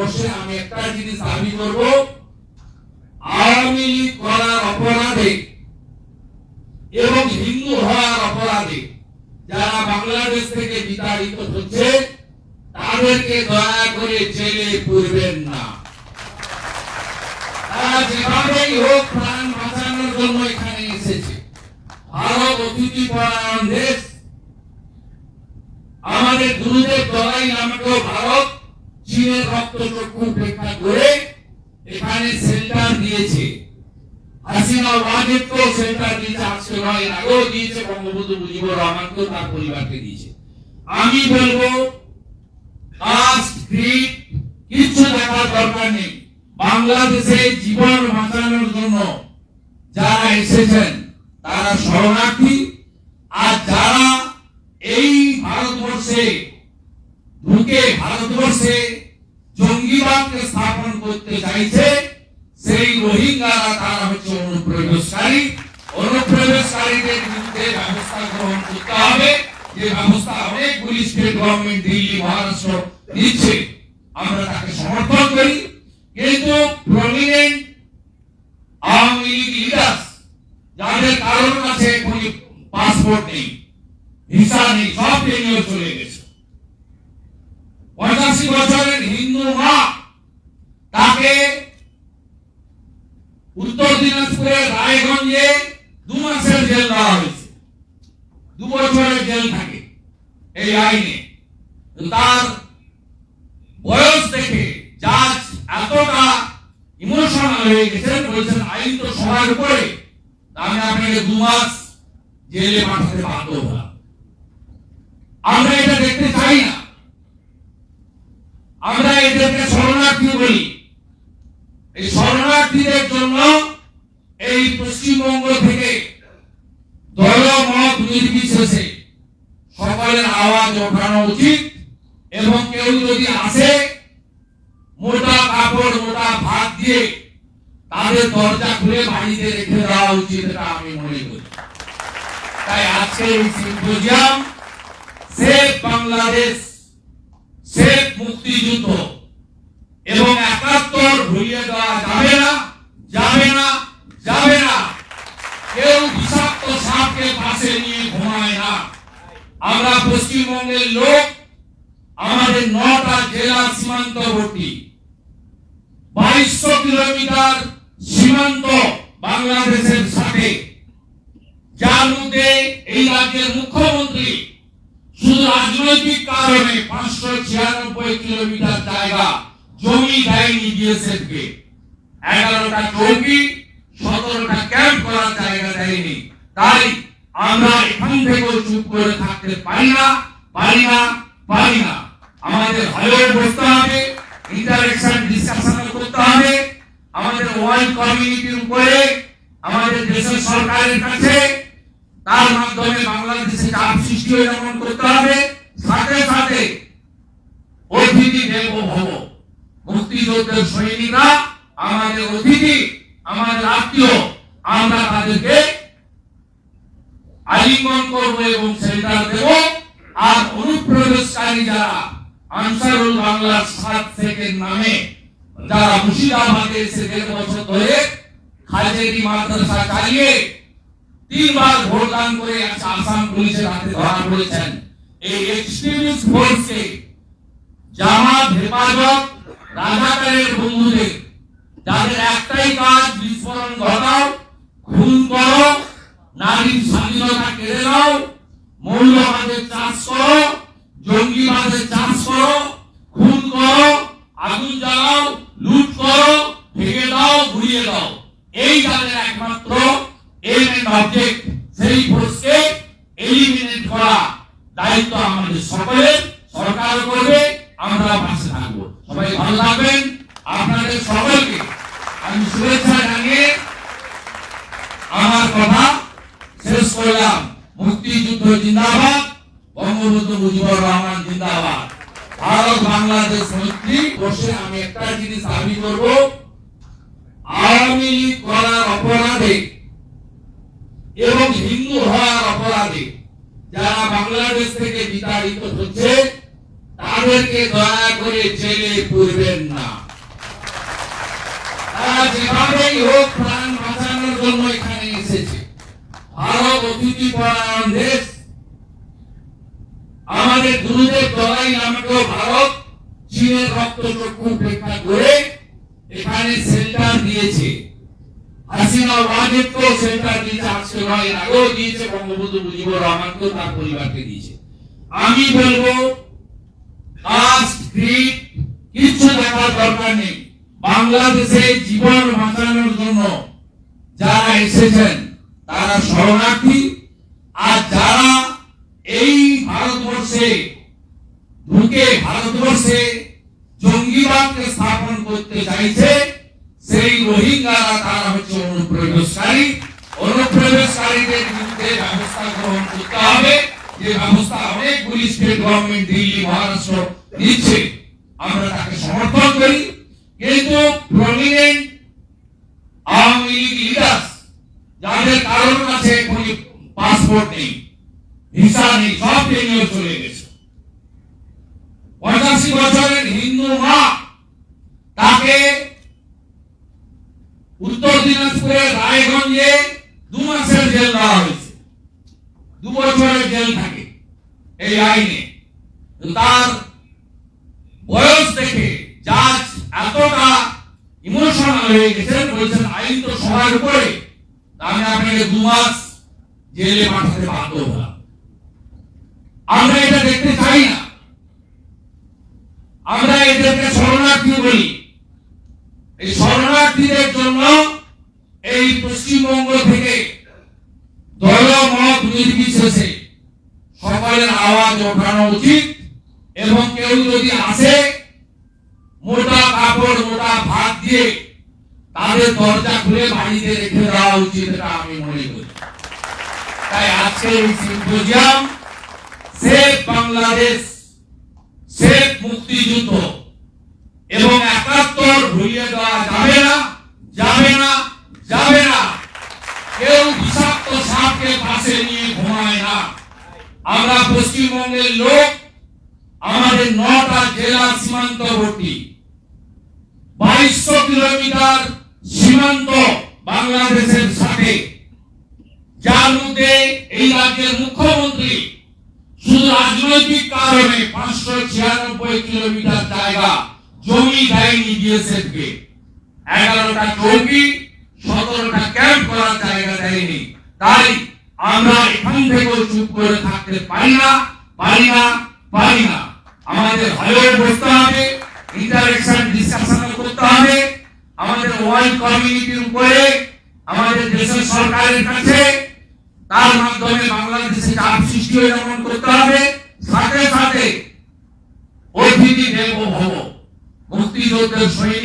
বসে আমি একটা জিনিস দাবি করব, আওয়ামী লীগ করার অপরাধে এবং হিন্দু হওয়ার অপরাধে যারা বাংলাদেশ থেকে বিতাড়িত হচ্ছে তাদেরকে দয়া করে জেলে পুরবেন না। তারা যেভাবেই হোক প্রাণ বাঁচানোর জন্য এখানে এসেছে। ভারত অতিথি পরায়ণ দেশ। আমাদের গুরুদেব দলাই নামকেও ভারত চীনের রক্তচক্ষু উপেক্ষা করে এখানে সেন্টার দিয়েছে। হাসিনা ওয়াজেদকেও সেন্টার দিয়েছে, আজকে নয় আগেও দিয়েছে, বঙ্গবন্ধু মুজিবুর রহমানকেও তার পরিবারকে দিয়েছে। আমি বলবো কাস্ট ক্রিড কিছু দেখার দরকার নেই। বাংলাদেশে জীবন বাঁচানোর জন্য যারা এসেছেন তারা শরণার্থী, আর যারা এই ভারতবর্ষে ঢুকে ভারতবর্ষে জঙ্গিবাদকে স্থাপন করতে চাইছে সেই রোহিঙ্গারা তারা হচ্ছে অনুপ্রবেশকারী। অনুপ্রবেশকারীদের বিরুদ্ধে ব্যবস্থা গ্রহণ করতে হবে, যে ব্যবস্থা অনেকগুলি স্টেট গভর্নমেন্ট দিল্লি মহারাষ্ট্র নিচ্ছে, আমরা তাকে সমর্থন করি। কিন্তু প্রমিনেন্ট আওয়ামী লীগ লিডার্স যাদের কারোর কাছে কোনো পাসপোর্ট নেই, ভিসা নেই, সব নিয়ে চলে গেছে। 85 বছরের হিন্দু মা, তাকে উত্তর দিনাজপুরের রায়গঞ্জে 2 মাসের জেল দেওয়া হয়েছে। 2 বছরের জেল থাকে এই আইনে। তার বয়স দেখে জাজ এতটা ইমোশনাল হয়ে গেছেন, বলছেন আইন তো সবার উপরে, আমি আপনাকে 2 মাস জেলে পাঠাতে বাধ্য হলাম। আমরা এটা দেখতে চাই না। আমরা এদেরকে শরণার্থী বলি। এই শরণার্থীদের জন্য এই পশ্চিমবঙ্গ থেকে দলমত নির্বিশেষে সকলের আওয়াজ ওঠানো উচিত, এবং কেউ যদি আসে মোটা কাপড় মোটা ভাত দিয়ে তাদের দরজা খুলে বাড়িতে রেখে দেওয়া উচিত, এটা আমি মনে করি। তাই আজকে এই সিম্পোজিয়াম সেফ বাংলাদেশ, সেফ মুক্তিযুদ্ধ এবং 71 ভুলিয়ে দেওয়া যাবে না, যাবে না, যাবে না। কেউ বিষাক্ত সাপকে পাশে নিয়ে ঘুমায় না। আমরা পশ্চিমবঙ্গের লোক, আমাদের 9টা জেলা সীমান্তবর্তী, 2200 কিলোমিটার সীমান্ত বাংলাদেশের সাথে, যার মধ্যে এই রাজ্যের মুখ্যমন্ত্রী শুধু রাজনৈতিক কারণে 596 কিলোমিটার জায়গা জমি দেয়নি বিএসএফকে। 11টা চৌকি, 17টা ক্যাম্প করার জায়গা দেয়নি। তাই আমরা এখান থেকেও চুপ করে থাকতে পারি না, পারি না, পারি না। আমাদের হলে বসতে হবে, ইন্টারেকশন ডিসকাশন করতে হবে। আমাদের ওয়ার্ল্ড কমিউনিটির উপরে আমাদের দেশের সরকারের কাছে তার মাধ্যমে বাংলাদেশে চাপ সৃষ্টি যেমন করতে হবে, সাথে সাথে অতিথি দেব ভব। মুক্তিযুদ্ধের সৈনিকরা আমাদের অতিথি, আমাদের আত্মীয়, আমরা তাদেরকে আলিঙ্গন করব এবং সেন্টার দেব। আর অনুপ্রবেশকারী যারা আনসারুল বাংলার 7 সেকেন্ড নামে যারা মুর্শিদাবাদে এসে 1.5 বছর ধরে খাজেরি মাদ্রাসা চালিয়ে 3 বার ভোট দান করে আসাম পুলিশের হাতে ধরা পড়েছেন, এই এক্সট্রিমিস্ট ফোর্সকে জামাত, হেফাজত, রাজাকারের বন্ধুদের, যাদের একটাই কাজ বিস্ফোরণ ঘটাও, খুন করো, নারীর স্বাধীনতা কেড়ে নাও, মৌলবাদের চাষ করো, জঙ্গিবাদের চাষ করো, খুন করো, আগুন জ্বালাও, লুট করো, ভেঙে দাও, ঘুরিয়ে দাও, এই যাদের একমাত্র এম এন্ড অবজেক্ট, সেই ফোর্সকে এলিমিনেট করা দায়িত্ব আমাদের সকলের। সরকার করবে, আমরা পাশে থাকবো। সবাই ভালো থাকবেন। আপনাদের সকলকে আমি শুভেচ্ছা জানিয়ে আমার কথা শেষ করলাম। মুক্তিযুদ্ধ জিন্দাবাদ, বঙ্গবন্ধু মুজিবুর রহমান জিন্দাবাদ। ভারত বাংলাদেশ মৈত্রী। বসে আমি একটা জিনিস দাবি করব, আওয়ামী লীগ করার অপরাধে এবং হিন্দু হওয়ার অপরাধে যারা বাংলাদেশ থেকে বিতাড়িত হচ্ছে তাদেরকে দয়া করে জেলে পুরবেন না। তারা যেভাবেই হোক প্রাণ বাঁচানোর জন্য এখানে এসেছে। ভারত অতিথি পরায়ণ দেশ। আমাদের গুরুদেব দলাই লামাকেও ভারত চীনের রক্তচক্ষু উপেক্ষা করে এখানে সেন্টার দিয়েছে। হাসিনা ওয়াজেদকেও সেন্টার দিয়েছে, আজকে নয় এর আগেও দিয়েছে, বঙ্গবন্ধু মুজিবুর রহমানকেও তার পরিবারকে দিয়েছে। আমি বলবো কাস্ট ক্রিড কিছু দেখার দরকার নেই। বাংলাদেশে জীবন বাঁচানোর জন্য যারা এসেছেন তারা শরণার্থী, আর যারা এই ভারতবর্ষে ঢুকে ভারতবর্ষে জঙ্গিবাদকে স্থাপন করতে চাইছে সেই রোহিঙ্গারা তারা হচ্ছে অনুপ্রবেশকারী। অনুপ্রবেশকারীদের বিরুদ্ধে ব্যবস্থা গ্রহণ করতে হবে, যে ব্যবস্থা অনেকগুলি স্টেট গভর্নমেন্ট দিল্লি মহারাষ্ট্র নিচ্ছে, আমরা তাকে সমর্থন করি। কিন্তু প্রমিনেন্ট আওয়ামী লীগ লিডার্স যাদের কারোর কাছে কোনো পাসপোর্ট নেই, ভিসা নেই, সব নিয়ে চলে গেছে। 85 বছরের হিন্দু মা, তাকে উত্তর দিনাজপুরের রায়গঞ্জে 2 মাসের জেল দেওয়া হয়েছে। 2 বছরের জেল থাকে এই আইনে। তার বয়স দেখে জাজ এতটা ইমোশনাল হয়ে গেছেন, বলছেন আইন তো সবার উপরে, আমি আপনাকে 2 মাস জেলে পাঠাতে বাধ্য হলাম। আমরা এটা দেখতে চাই না। আমরা এদেরকে শরণার্থী বলি। এই শরণার্থীদের জন্য এই পশ্চিমবঙ্গ থেকে দলমত নির্বিশেষে সকলের আওয়াজ ওঠানো উচিত, এবং কেউ যদি আসে মোটা কাপড় মোটা ভাত দিয়ে তাদের দরজা খুলে বাড়িতে রেখে দেওয়া উচিত, এটা আমি মনে করি। তাই আজকের এই সিম্পোজিয়াম সেফ বাংলাদেশ, সেফ মুক্তিযুদ্ধ এবং 71 ভুলিয়ে দেওয়া যাবে না, যাবে না, যাবে না। কেউ বিষাক্ত সাপকে পাশে নিয়ে ঘুমায় না। আমরা পশ্চিমবঙ্গের লোক, আমাদের 9টা জেলা সীমান্তবর্তী, 2200 কিলোমিটার সীমান্ত বাংলাদেশের সাথে, যার মধ্যে এই রাজ্যের মুখ্যমন্ত্রী শুধু রাজনৈতিক কারণে 596 কিলোমিটার জায়গা জমি দেয়নি বিএসএফকে। 11টা চৌকি, 17টা ক্যাম্প করার জায়গা দেয়নি। তাই আমরা এখান থেকেও চুপ করে থাকতে পারি না, পারি না, পারি না। আমাদের হয়ে বসতে হবে, ইন্টারেকশন ডিসকাশন করতে হবে। আমাদের ওয়ার্ল্ড কমিউনিটির উপরে, আমাদের দেশের সরকারের কাছে, তার মাধ্যমে বাংলাদেশে চাপ সৃষ্টি যেমন করতে হবে, সাথে সাথে অতিথি দেব ভব, মুক্তিযুদ্ধের সৈনিক